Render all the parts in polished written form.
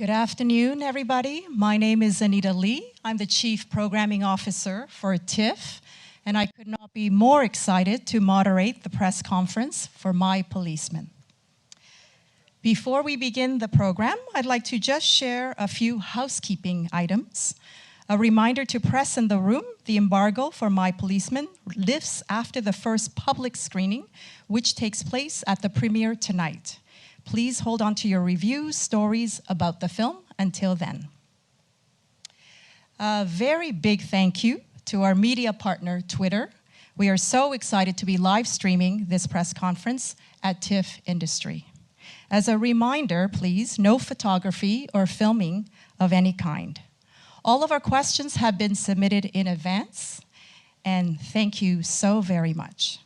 Good afternoon, everybody. My name is Anita Lee. I'm the Chief Programming Officer for TIFF, and I could not be more excited to moderate the press conference for My Policeman. Before we begin the program, I'd like to just share a few housekeeping items. A reminder to press in the room, the embargo for My Policeman lifts after the first public screening, which takes place at the premiere tonight. Please hold on to your reviews, stories about the film until then. A very big thank you to our media partner, Twitter. We are so excited to be live streaming this press conference at TIFF Industry. As a reminder, please, no photography or filming of any kind. All of our questions have been submitted in advance, and thank you so very much.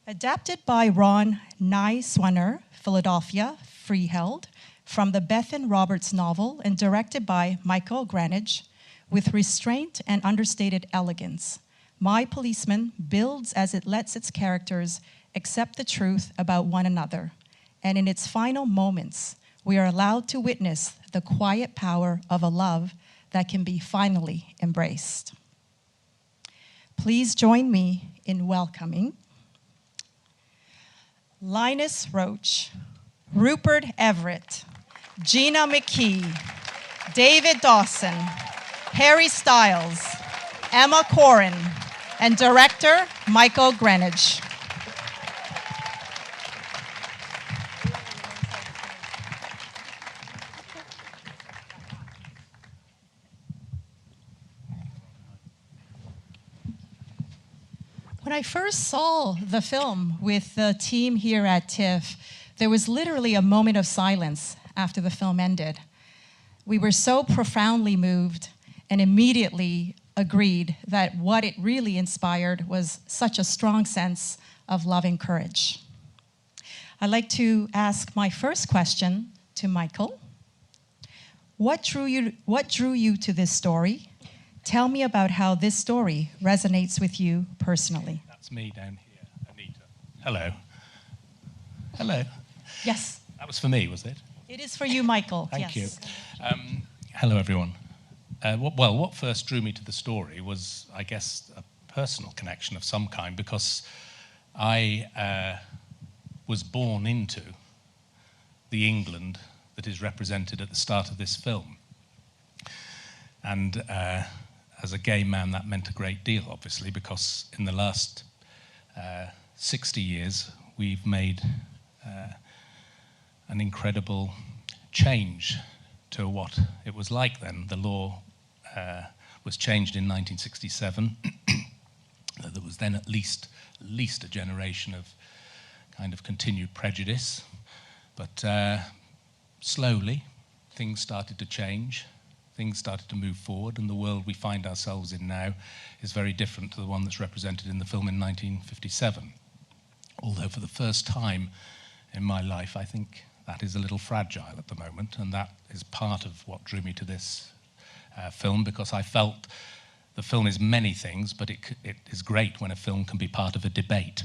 Adapted by Ron Nyswaner, Philadelphia, Freeheld, from the Bethan Roberts novel and directed by Michael Granage, with restraint and understated elegance, My Policeman builds as it lets its characters accept the truth about one another, and in its final moments, we are allowed to witness the quiet power of a love that can be finally embraced. Please join me in welcoming Linus Roach, Rupert Everett, Gina McKee, David Dawson, Harry Stiles, Emma Corrin, and director Michael Granage. When I first saw the film with the team here at TIFF, there was literally a moment of silence after the film ended. We were so profoundly moved and immediately agreed that what it really inspired was such a strong sense of love and courage. I'd like to ask my first question to Michael. What drew you to this story? Tell me about how this story resonates with you personally. That's me down here, Anita. Hello. Hello. Yes. That was for me, was it? It is for you, Michael. Thank yes. you. Hello, everyone. What first drew me to the story was, I guess, a personal connection of some kind, because I was born into the England that is represented at the start of this film. And as a gay man, that meant a great deal, obviously, because in the last 60 years, we've made an incredible change to what it was like then. The law was changed in 1967. There was then at least a generation of kind of continued prejudice. But slowly, things started to change. Things started to move forward, and the world we find ourselves in now is very different to the one that's represented in the film in 1957. Although for the first time in my life, I think that is a little fragile at the moment, and that is part of what drew me to this film, because I felt the film is many things, but it is great when a film can be part of a debate.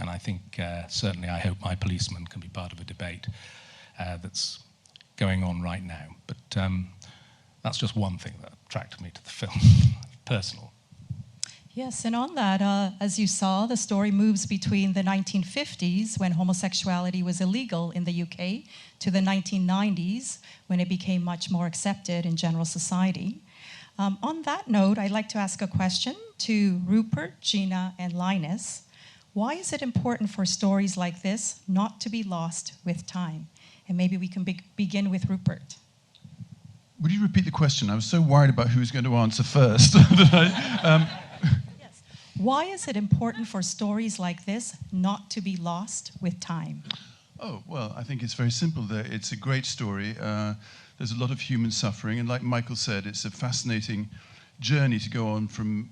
And I think, certainly I hope My Policeman can be part of a debate that's going on right now. But that's just one thing that attracted me to the film, personal. Yes, and on that, as you saw, the story moves between the 1950s, when homosexuality was illegal in the UK, to the 1990s, when it became much more accepted in general society. On that note, I'd like to ask a question to Rupert, Gina, and Linus. Why is it important for stories like this not to be lost with time? And maybe we can begin with Rupert. Would you repeat the question? I was so worried about who was going to answer first. Yes. Why is it important for stories like this not to be lost with time? Oh, well, I think it's very simple. It's a great story. There's a lot of human suffering, and like Michael said, it's a fascinating journey to go on from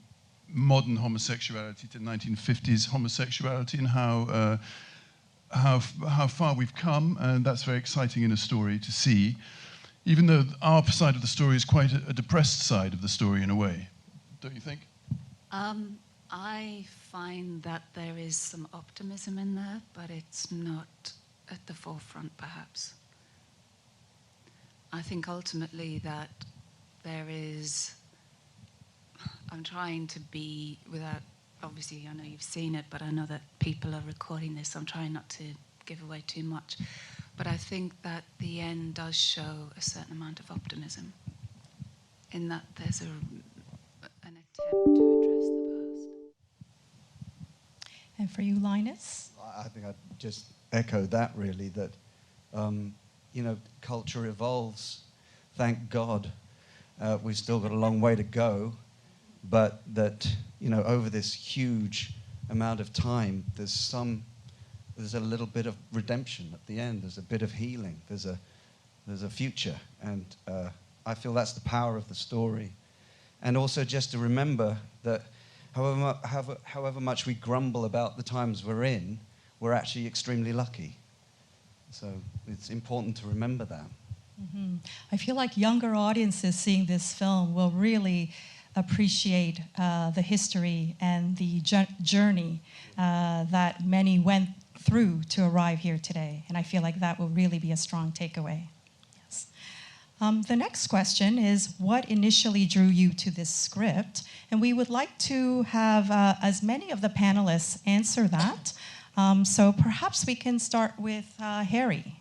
modern homosexuality to 1950s homosexuality, and how far we've come, and that's very exciting in a story to see. Even though our side of the story is quite a depressed side of the story in a way. Don't you think? I find that there is some optimism in there, but it's not at the forefront, perhaps. I think ultimately that there is, I'm trying to be, without, obviously I know you've seen it, but I know that people are recording this, so I'm trying not to give away too much. But I think that the end does show a certain amount of optimism, in that there's an attempt to address the past. And for you, Linus? I think I'd just echo that, really, that, culture evolves. Thank God. We've still got a long way to go, but that, over this huge amount of time, there's a little bit of redemption at the end. There's a bit of healing. There's a future. And I feel that's the power of the story. And also just to remember that however much we grumble about the times we're in, we're actually extremely lucky. So it's important to remember that. Mm-hmm. I feel like younger audiences seeing this film will really appreciate the history and the journey that many went through to arrive here today. And I feel like that will really be a strong takeaway. Yes. The next question is, what initially drew you to this script? And we would like to have as many of the panelists answer that. So perhaps we can start with Harry.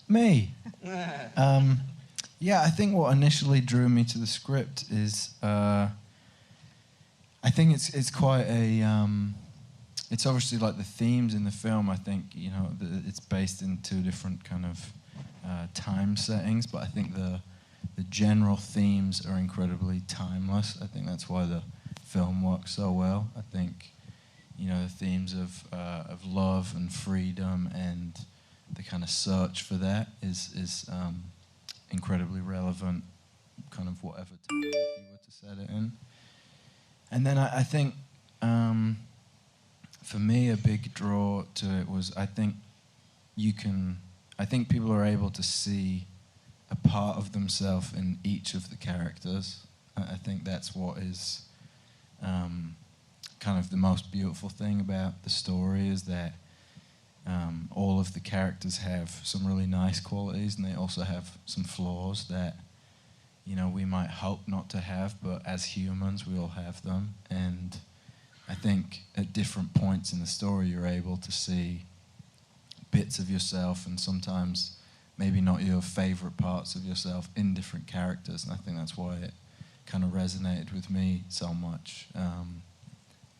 Me? Yeah, I think what initially drew me to the script is, I think it's quite a, it's obviously like the themes in the film, I think, it's based in two different kind of time settings, but I think the general themes are incredibly timeless. I think that's why the film works so well. I think, the themes of love and freedom and the kind of search for that is incredibly relevant, kind of whatever time you were to set it in. And then I think, for me, a big draw to it was I think people are able to see a part of themselves in each of the characters. I think that's what is kind of the most beautiful thing about the story, is that all of the characters have some really nice qualities, and they also have some flaws that we might hope not to have, but as humans we all have them. And I think at different points in the story you're able to see bits of yourself, and sometimes maybe not your favorite parts of yourself, in different characters. And I think that's why it kind of resonated with me so much.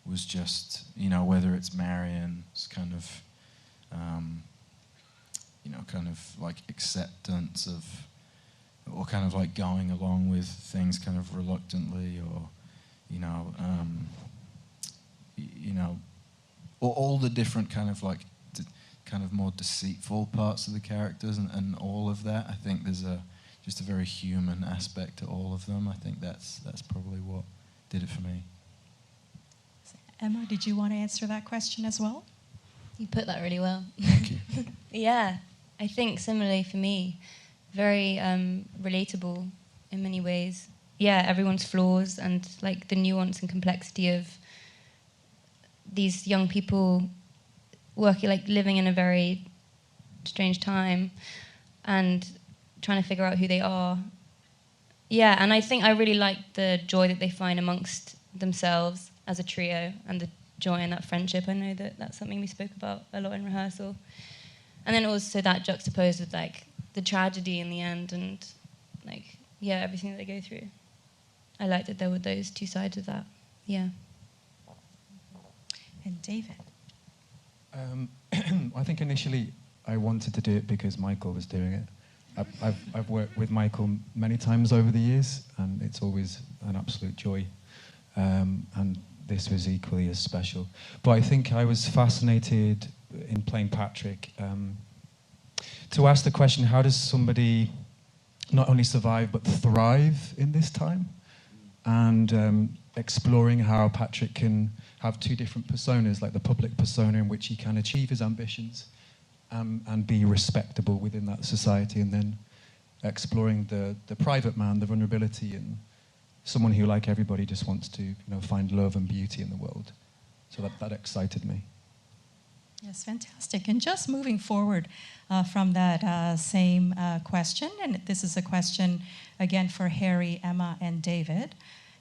Was just, whether it's Marion's kind of kind of like acceptance of, or kind of like going along with things kind of reluctantly, or or all the different kind of like kind of more deceitful parts of the characters, and all of that. I think there's just a very human aspect to all of them. I think that's probably what did it for me. Emma, did you want to answer that question as well? You put that really well. Thank you. Yeah, I think similarly for me, very relatable in many ways. Yeah, everyone's flaws and like the nuance and complexity of these young people working, like living in a very strange time and trying to figure out who they are. Yeah, and I think I really like the joy that they find amongst themselves as a trio, and the joy in that friendship. I know that that's something we spoke about a lot in rehearsal. And then also that juxtaposed with like the tragedy in the end, and like, yeah, everything that they go through. I liked that there were those two sides of that. Yeah. And David? I think initially I wanted to do it because Michael was doing it. I've worked with Michael many times over the years, and it's always an absolute joy. And this was equally as special. But I think I was fascinated in playing Patrick to ask the question, how does somebody not only survive but thrive in this time? And exploring how Patrick can have two different personas, like the public persona in which he can achieve his ambitions and be respectable within that society, and then exploring the private man, the vulnerability, and someone who, like everybody, just wants to find love and beauty in the world. So that excited me. Yes, fantastic. And just moving forward from that same question, and this is a question again for Harry, Emma, and David.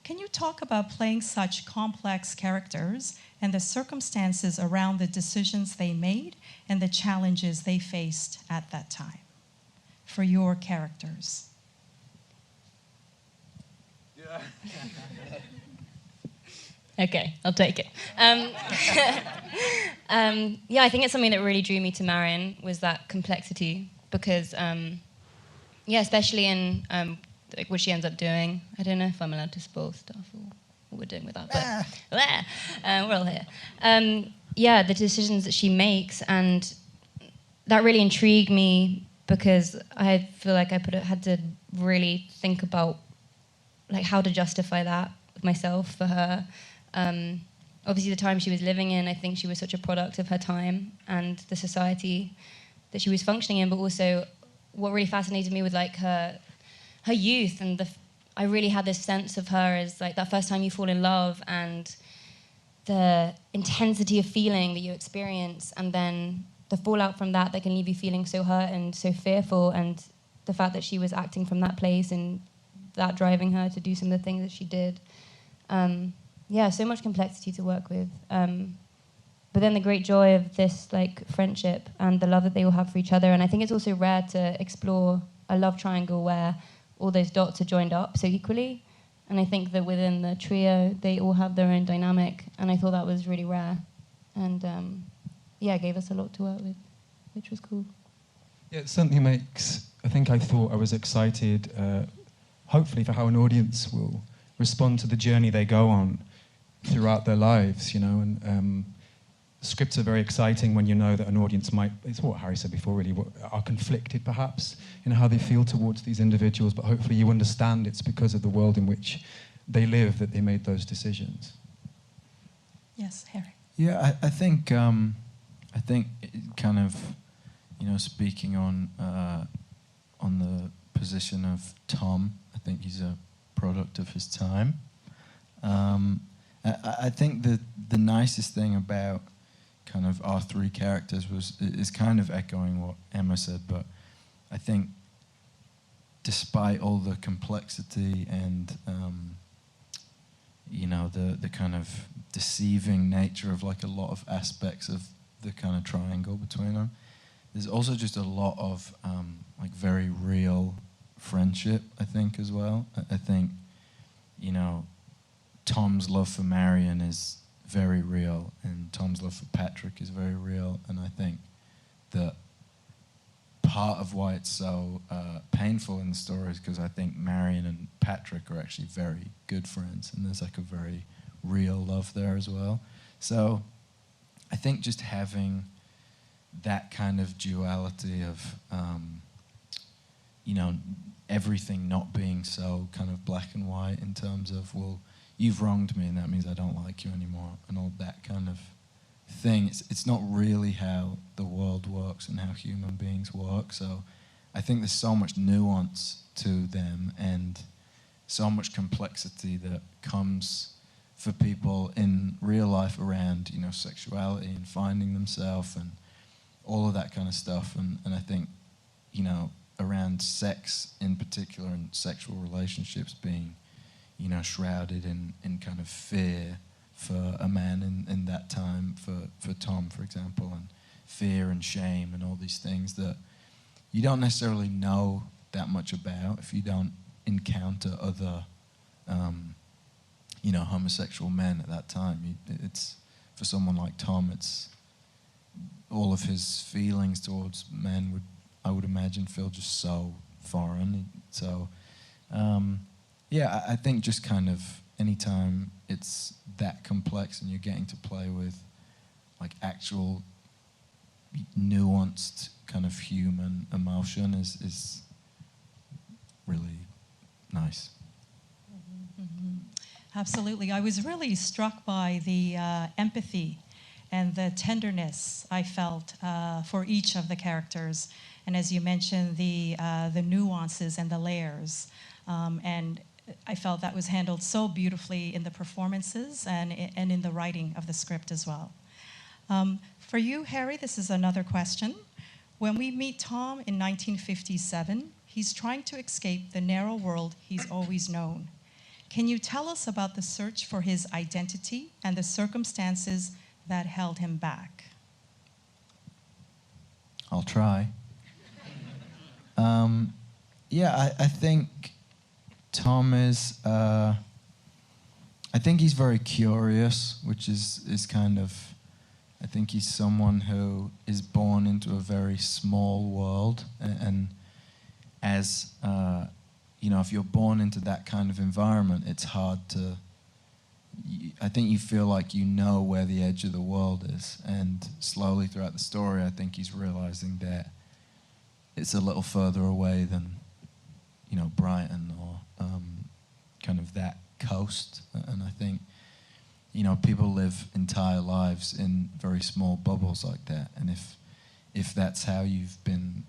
Can you talk about playing such complex characters and the circumstances around the decisions they made and the challenges they faced at that time for your characters? Yeah. Okay, I'll take it. Yeah, I think it's something that really drew me to Marion was that complexity because, yeah, especially in like what she ends up doing. I don't know if I'm allowed to spoil stuff or what we're doing with that, but we're all here. Yeah, the decisions that she makes, and that really intrigued me because I feel like I had to really think about like how to justify that with myself for her. Obviously, the time she was living in, I think she was such a product of her time and the society that she was functioning in. But also, what really fascinated me was like her youth, and I really had this sense of her as like that first time you fall in love and the intensity of feeling that you experience, and then the fallout from that can leave you feeling so hurt and so fearful, and the fact that she was acting from that place and that driving her to do some of the things that she did. Yeah, so much complexity to work with. But then the great joy of this like friendship and the love that they all have for each other. And I think it's also rare to explore a love triangle where all those dots are joined up so equally. And I think that within the trio, they all have their own dynamic. And I thought that was really rare. And yeah, it gave us a lot to work with, which was cool. Yeah, it certainly makes, I thought I was excited, hopefully for how an audience will respond to the journey they go on throughout their lives, you know, and scripts are very exciting when you know that an audience might, it's what Harry said before really, are conflicted perhaps in how they feel towards these individuals, but hopefully you understand it's because of the world in which they live that they made those decisions. Yes, Harry. Yeah, I think it kind of, you know, speaking on the position of Tom, I think he's a product of his time. I think the nicest thing about kind of our three characters is kind of echoing what Emma said, but I think despite all the complexity and you know the kind of deceiving nature of like a lot of aspects of the kind of triangle between them, there's also just a lot of like very real friendship, I think, as well. I think, you know, Tom's love for Marion is very real, and Tom's love for Patrick is very real, and I think that part of why it's so painful in the story is because I think Marion and Patrick are actually very good friends, and there's like a very real love there as well. So I think just having that kind of duality of, you know, everything not being so kind of black and white in terms of, well, you've wronged me and that means I don't like you anymore, and all that kind of thing. It's not really how the world works and how human beings work. So I think there's so much nuance to them and so much complexity that comes for people in real life around, you know, sexuality and finding themselves and all of that kind of stuff. And I think, you know, around sex in particular and sexual relationships being, you know, shrouded in kind of fear for a man in that time, for Tom, for example, and fear and shame and all these things that you don't necessarily know that much about if you don't encounter other, you know, homosexual men at that time. It's for someone like Tom, it's all of his feelings towards men I would imagine feel just so foreign. So, yeah, I think just kind of anytime it's that complex and you're getting to play with like actual nuanced kind of human emotion is really nice. Mm-hmm. Absolutely. I was really struck by the empathy and the tenderness I felt for each of the characters. And as you mentioned, the nuances and the layers. And I felt that was handled so beautifully in the performances and in the writing of the script as well. For you, Harry, this is another question. When we meet Tom in 1957, he's trying to escape the narrow world he's always known. Can you tell us about the search for his identity and the circumstances that held him back? I'll try. I think Tom is. I think he's very curious, which is kind of. I think he's someone who is born into a very small world, and as if you're born into that kind of environment, it's hard to. I think you feel like you know where the edge of the world is, and slowly throughout the story, I think he's realizing that it's a little further away than, Brighton or kind of that coast. And I think, people live entire lives in very small bubbles like that, and if that's how you've been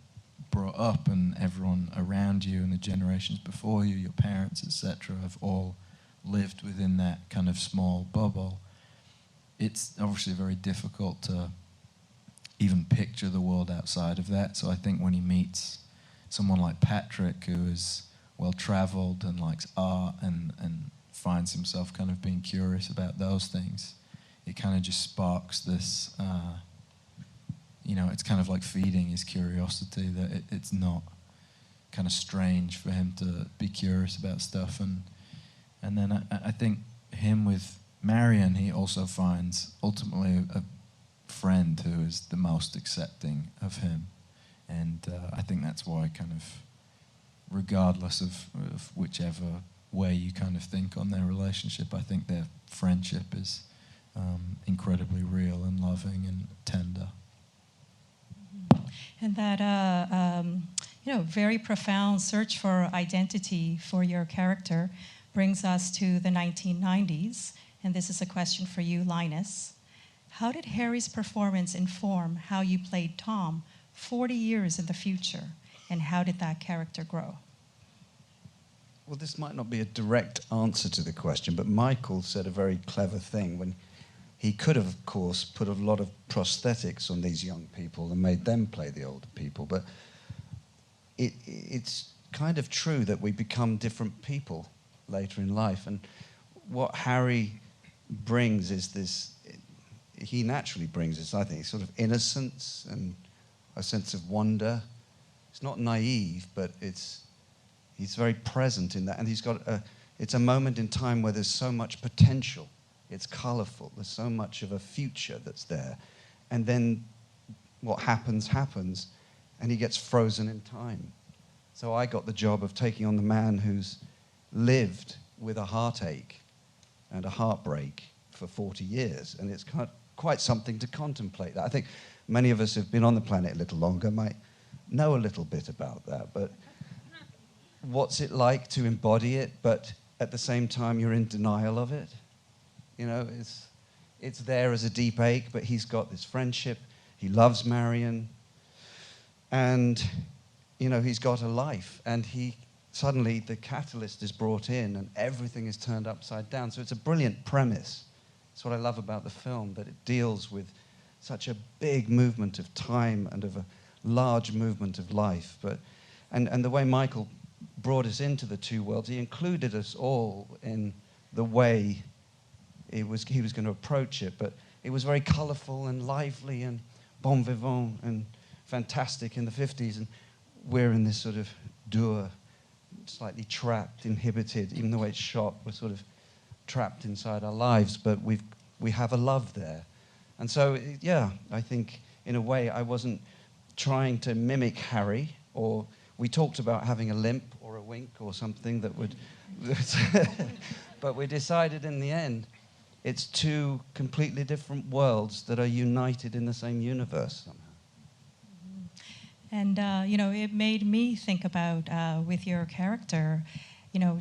brought up, and everyone around you and the generations before you, your parents, etc., have all lived within that kind of small bubble, it's obviously very difficult to even picture the world outside of that. So I think when he meets someone like Patrick, who is well-travelled and likes art and finds himself kind of being curious about those things, it kind of just sparks this, it's kind of like feeding his curiosity, that it's not kind of strange for him to be curious about stuff. And then I think him with Marion, he also finds ultimately a friend who is the most accepting of him. And I think that's why, kind of, regardless of whichever way you kind of think on their relationship, I think their friendship is incredibly real and loving and tender. And that, very profound search for identity for your character brings us to the 1990s, and this is a question for you, Linus. How did Harry's performance inform how you played Tom 40 years in the future, and how did that character grow? Well, this might not be a direct answer to the question, but Michael said a very clever thing when he could have, of course, put a lot of prosthetics on these young people and made them play the older people, but it's kind of true that we become different people later in life. And what Harry brings is this, he naturally brings this, I think, sort of innocence and a sense of wonder. It's not naive, but he's very present in that. And it's a moment in time where there's so much potential. It's colourful. There's so much of a future that's there. And then what happens, and he gets frozen in time. So I got the job of taking on the man who's lived with a heartache and a heartbreak for 40 years. And it's quite something to contemplate. I think many of us who've been on the planet a little longer might know a little bit about that. But what's it like to embody it, but at the same time you're in denial of it? It's there as a deep ache, but he's got this friendship. He loves Marion. And, he's got a life. And suddenly the catalyst is brought in and everything is turned upside down. So it's a brilliant premise. That's what I love about the film, that it deals with such a big movement of time and of a large movement of life. And the way Michael brought us into the two worlds, he included us all in the way he was going to approach it. But it was very colourful and lively and bon vivant and fantastic in the 50s. And we're in this sort of dour, slightly trapped, inhibited. Even the way it's shot, we're sort of trapped inside our lives, but we have a love there. And so, I think in a way I wasn't trying to mimic Harry, or we talked about having a limp or a wink or something that would, but we decided in the end it's two completely different worlds that are united in the same universe somehow. And, it made me think about, with your character,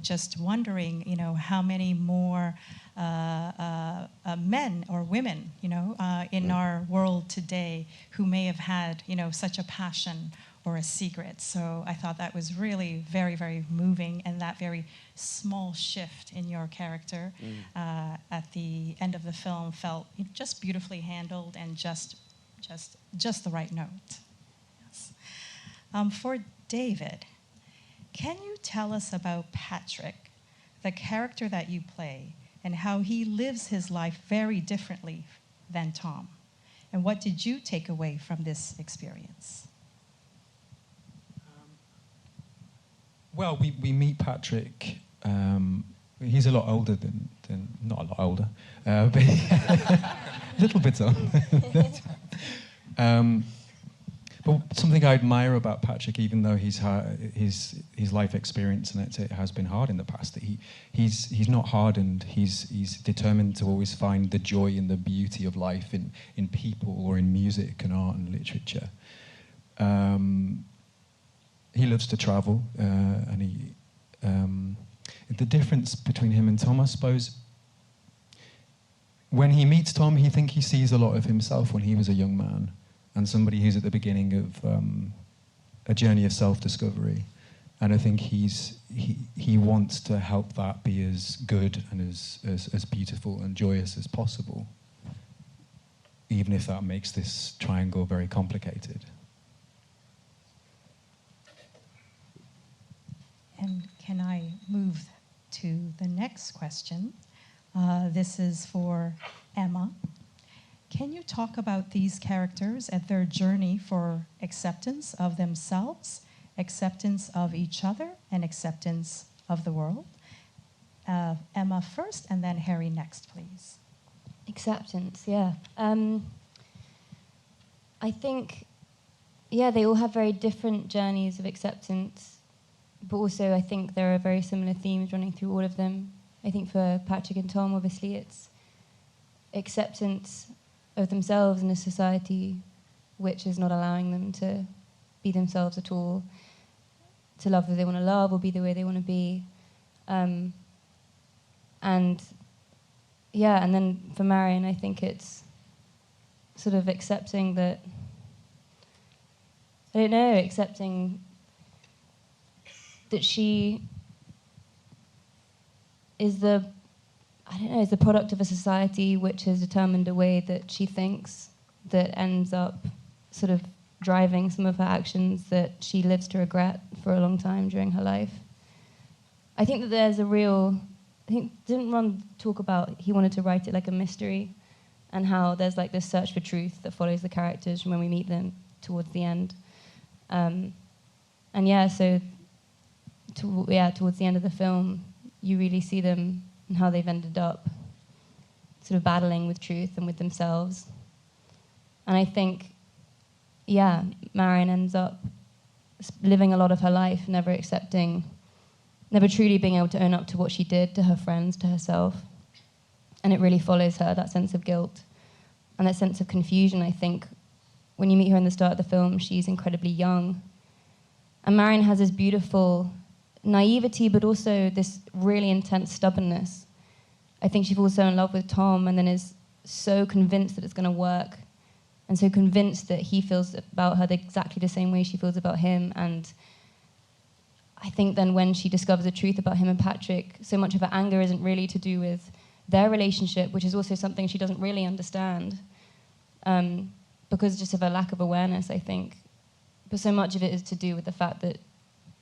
just wondering, how many more men or women, in our world today who may have had, such a passion or a secret. So I thought that was really very, very moving, and that very small shift in your character at the end of the film felt just beautifully handled and just the right note. Yes. For David, can you tell us about Patrick, the character that you play, and how he lives his life very differently than Tom? And what did you take away from this experience? Well, we meet Patrick. He's a lot older than not a lot older, but a little bit on. But something I admire about Patrick, even though his life experience and it has been hard in the past, that he's not hardened. He's determined to always find the joy and the beauty of life in people or in music and art and literature. He loves to travel, and the difference between him and Tom, I suppose, when he meets Tom, he sees a lot of himself when he was a young man, and somebody who's at the beginning of a journey of self-discovery. And I think he wants to help that be as good and as beautiful and joyous as possible, even if that makes this triangle very complicated. And can I move to the next question? This is for Emma. Can you talk about these characters and their journey for acceptance of themselves, acceptance of each other, and acceptance of the world? Emma first, and then Harry next, please. Acceptance, yeah. I think, they all have very different journeys of acceptance, but also I think there are very similar themes running through all of them. I think for Patrick and Tom, obviously, it's acceptance of themselves in a society which is not allowing them to be themselves at all, to love who they want to love or be the way they want to be. And then for Marion, I think it's sort of accepting that, accepting that she is the product of a society which has determined a way that she thinks that ends up sort of driving some of her actions that she lives to regret for a long time during her life. I think that there's didn't Ron talk about he wanted to write it like a mystery, and how there's like this search for truth that follows the characters from when we meet them towards the end. Towards the end of the film, you really see them and how they've ended up sort of battling with truth and with themselves. And I think, Marion ends up living a lot of her life, never truly being able to own up to what she did to her friends, to herself. And it really follows her, that sense of guilt and that sense of confusion. I think when you meet her in the start of the film, she's incredibly young. And Marion has this beautiful naivety, but also this really intense stubbornness. I think she falls so in love with Tom and then is so convinced that it's going to work, and so convinced that he feels about her exactly the same way she feels about him. And I think then when she discovers the truth about him and Patrick, so much of her anger isn't really to do with their relationship, which is also something she doesn't really understand, because just of her lack of awareness, I think. But so much of it is to do with the fact that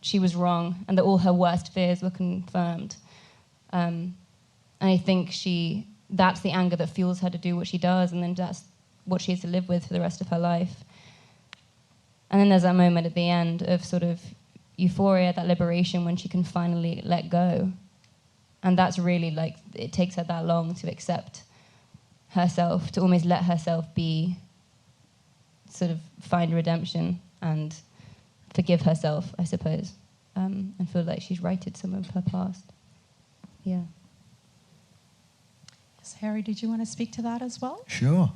she was wrong and that all her worst fears were confirmed. And I think that's the anger that fuels her to do what she does, and then that's what she has to live with for the rest of her life. And then there's that moment at the end of sort of euphoria, that liberation, when she can finally let go. And that's really like, it takes her that long to accept herself, to almost let herself be, sort of find redemption and forgive herself, I suppose, and feel like she's righted some of her past. Yeah. Yes, Harry, did you want to speak to that as well? Sure.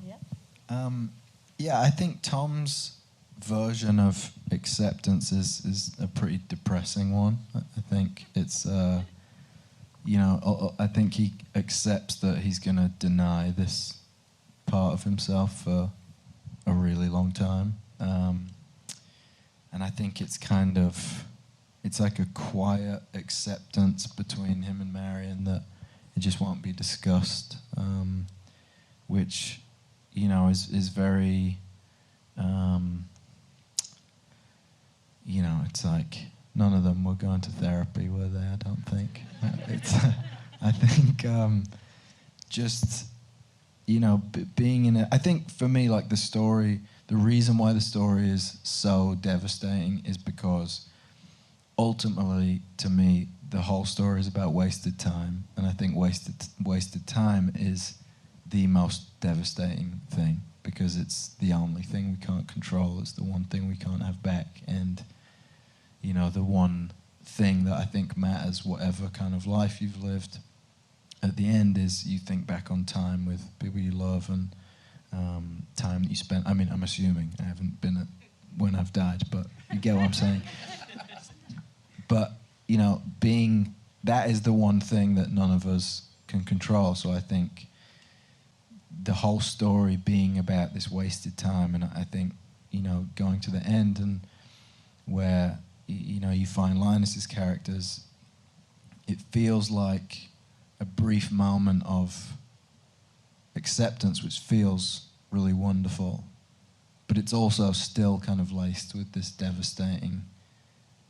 Yeah. I think Tom's version of acceptance is a pretty depressing one. I think it's, I think he accepts that he's going to deny this part of himself for a really long time. And I think it's kind of, it's like a quiet acceptance between him and Marion that it just won't be discussed, which, you know, is very, you know, it's like none of them were going to therapy, were they? I don't think. It's, I think just, you know, being in it. I think for me, like the story, the reason why the story is so devastating is because ultimately, to me, the whole story is about wasted time, and I think wasted time is the most devastating thing because it's the only thing we can't control. It's the one thing we can't have back, and you know, the one thing that I think matters, whatever kind of life you've lived, at the end is you think back on time with people you love and time that you spent. I mean, I'm assuming I haven't been at when I've died, but you get what I'm saying. But, you know, that is the one thing that none of us can control. So I think the whole story being about this wasted time, and I think, you know, going to the end and where, you know, you find Linus's characters, it feels like a brief moment of acceptance, which feels really wonderful, but it's also still kind of laced with this devastating,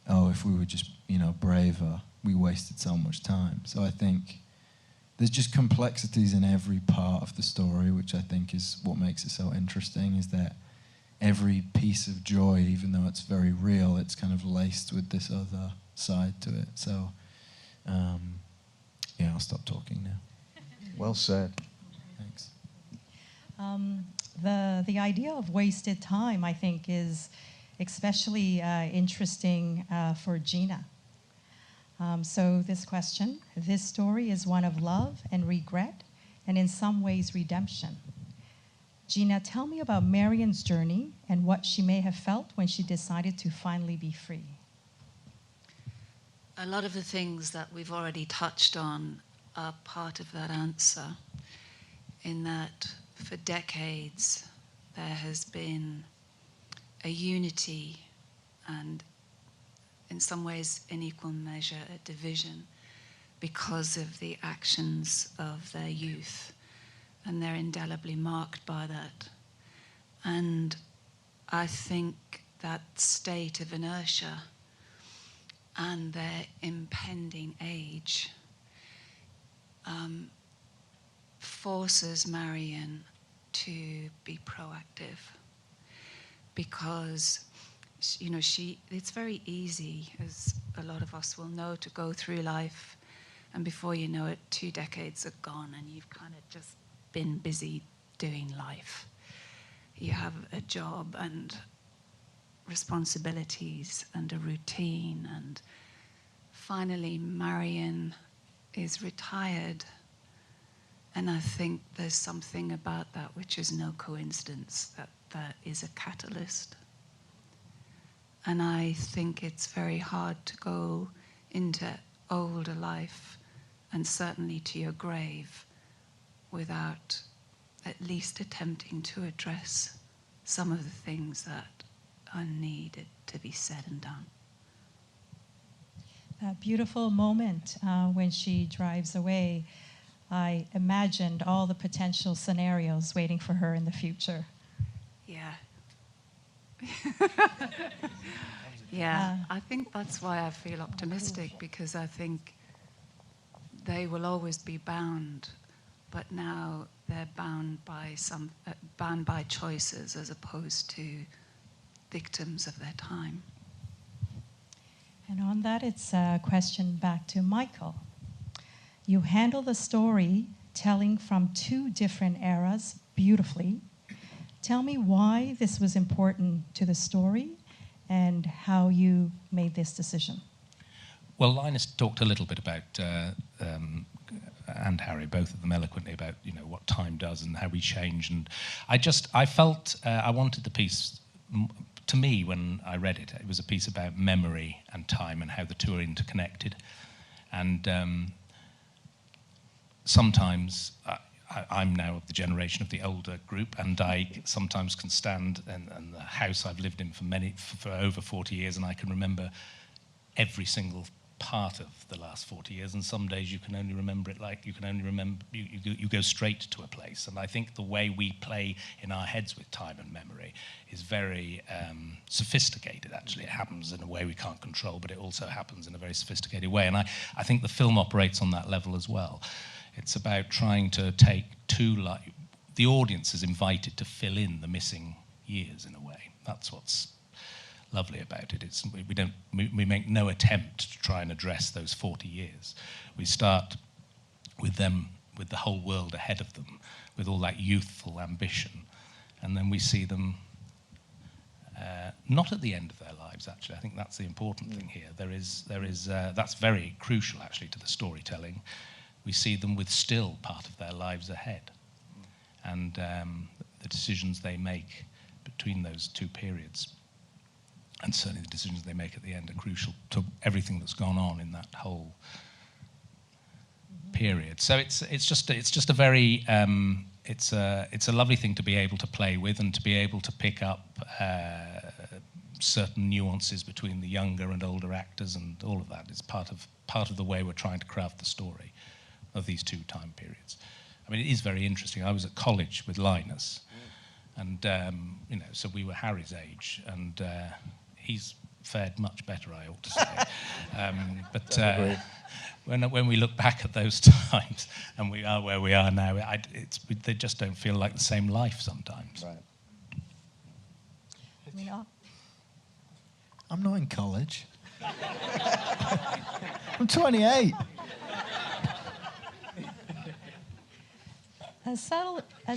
oh, if we were just, you know, braver, we wasted so much time. So I think there's just complexities in every part of the story, which I think is what makes it so interesting, is that every piece of joy, even though it's very real, it's kind of laced with this other side to it. So, yeah, I'll stop talking now. Well said. Thanks. The idea of wasted time, I think, is especially interesting for Gina. So this question, this story is one of love and regret, and in some ways redemption. Gina, tell me about Marion's journey and what she may have felt when she decided to finally be free. A lot of the things that we've already touched on are part of that answer, in that for decades there has been a unity and in some ways in equal measure a division because of the actions of their youth, and they're indelibly marked by that. And I think that state of inertia and their impending age forces Marion to be proactive, because you know, it's very easy, as a lot of us will know, to go through life and before you know it 2 decades are gone and you've kind of just been busy doing life. You have a job and responsibilities and a routine, and finally Marion is retired, and I think there's something about that which is no coincidence, that is a catalyst. And I think it's very hard to go into older life, and certainly to your grave, without at least attempting to address some of the things that are needed to be said and done. That beautiful moment when she drives away, I imagined all the potential scenarios waiting for her in the future. Yeah. Yeah, I think that's why I feel optimistic, because I think they will always be bound, but now they're bound by choices as opposed to victims of their time. And on that, it's a question back to Michael. You handle the story telling from 2 different eras beautifully. Tell me why this was important to the story and how you made this decision. Well, Linus talked a little bit about, and Harry, both of them eloquently, about, you know, what time does and how we change. And I felt I wanted the piece, to me, when I read it, it was a piece about memory and time and how the two are interconnected. And sometimes I'm now of the generation of the older group, and I sometimes can stand in the house I've lived in for over 40 years, and I can remember every single part of the last 40 years, and some days you can only remember it like you go straight to a place. And I think the way we play in our heads with time and memory is very sophisticated, actually. It happens in a way we can't control, but it also happens in a very sophisticated way, and I think the film operates on that level as well. It's about trying to take the audience is invited to fill in the missing years in a way. That's what's lovely about it. We make no attempt to try and address those 40 years. We start with them, with the whole world ahead of them, with all that youthful ambition, and then we see them not at the end of their lives. Actually, I think that's the important thing here. That's very crucial actually to the storytelling. We see them with still part of their lives ahead, and the decisions they make between those two periods. And certainly the decisions they make at the end are crucial to everything that's gone on in that whole period. So it's just a very it's a lovely thing to be able to play with, and to be able to pick up certain nuances between the younger and older actors, and all of that is part of the way we're trying to craft the story of these two time periods. I mean, it is very interesting. I was at college with Linus, and so we were Harry's age, and he's fared much better, I ought to say. But when we look back at those times, and we are where we are now, they just don't feel like the same life sometimes. Right. I mean, I'm not in college. I'm 28. As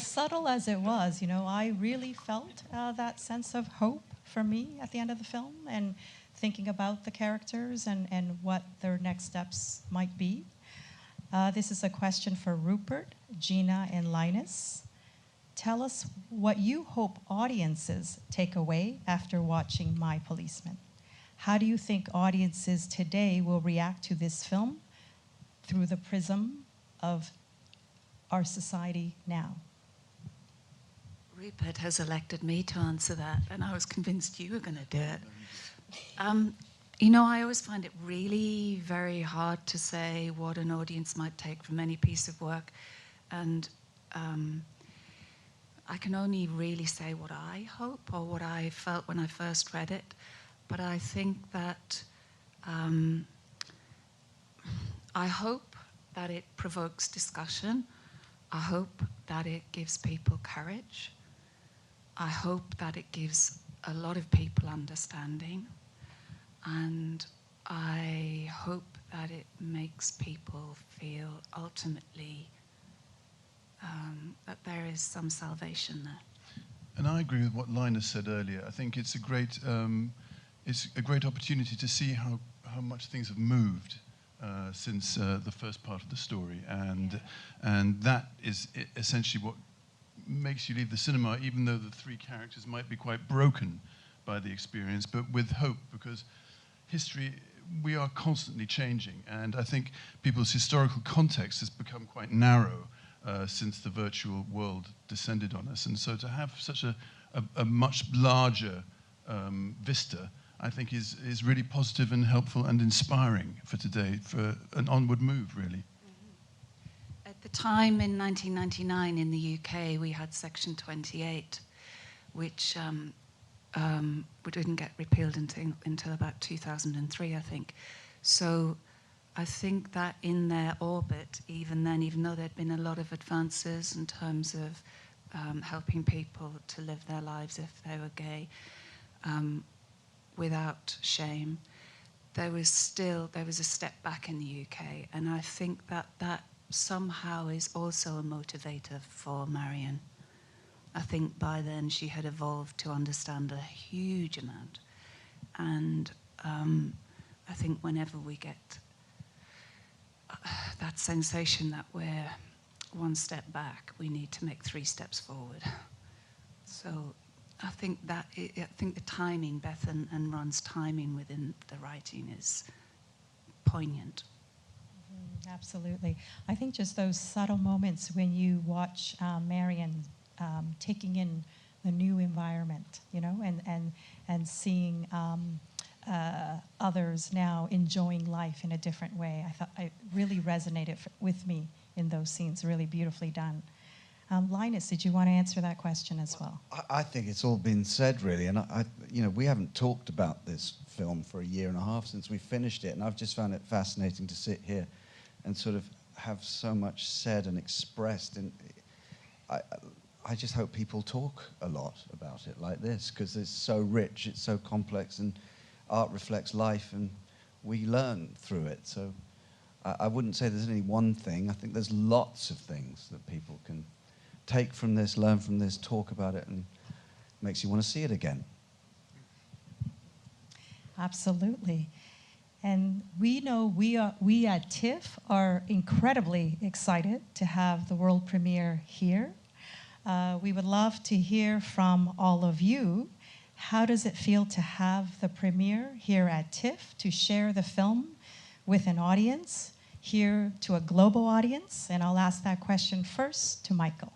subtle as it was, I really felt that sense of hope for me at the end of the film, and thinking about the characters and what their next steps might be. This is a question for Rupert, Gina, and Linus. Tell us what you hope audiences take away after watching My Policeman. How do you think audiences today will react to this film through the prism of our society now? Rupert has elected me to answer that, and I was convinced you were going to do it. I always find it really very hard to say what an audience might take from any piece of work, and I can only really say what I hope or what I felt when I first read it. But I think that I hope that it provokes discussion. I hope that it gives people courage. I hope that it gives a lot of people understanding. And I hope that it makes people feel ultimately that there is some salvation there. And I agree with what Linus said earlier. I think it's a great opportunity to see how much things have moved since the first part of the story, and that is essentially what makes you leave the cinema, even though the three characters might be quite broken by the experience, but with hope, because history, we are constantly changing, and I think people's historical context has become quite narrow since the virtual world descended on us, and so to have such a much larger vista, I think is really positive and helpful and inspiring for today, for an onward move, really. At the time in 1999 in the UK, we had Section 28, which didn't get repealed until about 2003, I think. So I think that in their orbit, even then, even though there'd been a lot of advances in terms of helping people to live their lives if they were gay without shame, there was a step back in the UK, and I think that somehow is also a motivator for Marion. I think by then she had evolved to understand a huge amount, and I think whenever we get that sensation that we're one step back, we need to make 3 steps forward. So I think the timing, Beth and Ron's timing within the writing is poignant. Absolutely. I think just those subtle moments when you watch Marion taking in the new environment, you know, and seeing others now enjoying life in a different way. I thought it really resonated with me in those scenes. Really beautifully done. Linus, did you want to answer that question as well? I think it's all been said, really, and you know, we haven't talked about this film for a year and a half since we finished it, and I've just found it fascinating to sit here and sort of have so much said and expressed. And I just hope people talk a lot about it like this, because it's so rich, it's so complex, and art reflects life, and we learn through it. So I wouldn't say there's any one thing. I think there's lots of things that people can take from this, learn from this, talk about it, and makes you want to see it again. Absolutely. And we know we at TIFF are incredibly excited to have the world premiere here. We would love to hear from all of you. How does it feel to have the premiere here at TIFF, to share the film with an audience, here to a global audience? And I'll ask that question first to Michael.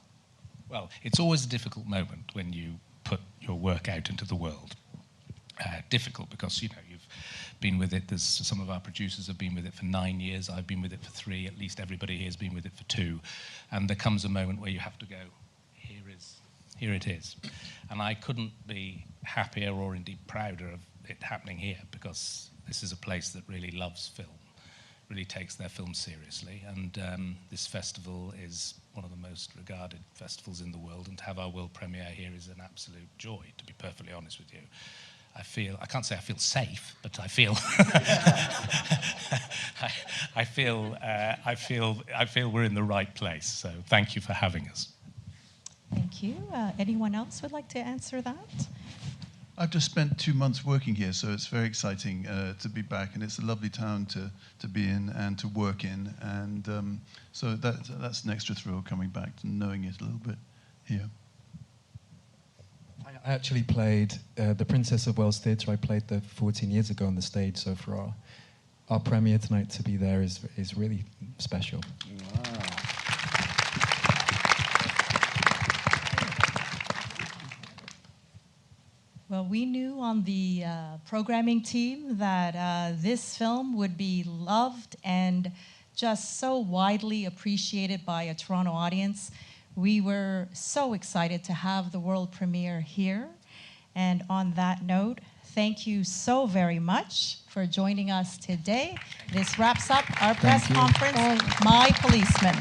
Well, it's always a difficult moment when you put your work out into the world. Difficult because, you know, you've been with it. There's some of our producers have been with it for 9 years. I've been with it for 3. At least everybody here has been with it for 2. And there comes a moment where you have to go, here it is. And I couldn't be happier or indeed prouder of it happening here, because this is a place that really loves film, really takes their film seriously, and this festival is one of the most regarded festivals in the world, and to have our world premiere here is an absolute joy, to be perfectly honest with you. I can't say I feel safe, but I feel I feel we're in the right place. So thank you for having us. Thank you. Anyone else would like to answer that? I've just spent 2 months working here, so it's very exciting to be back, and it's a lovely town to be in and to work in, and so that's an extra thrill coming back to knowing it a little bit here. I actually played the Princess of Wales Theatre. I played there 14 years ago on the stage, so for our premiere tonight to be there is really special. Wow. Well, we knew on the programming team that this film would be loved and just so widely appreciated by a Toronto audience. We were so excited to have the world premiere here. And on that note, thank you so very much for joining us today. This wraps up our press conference, My Policeman.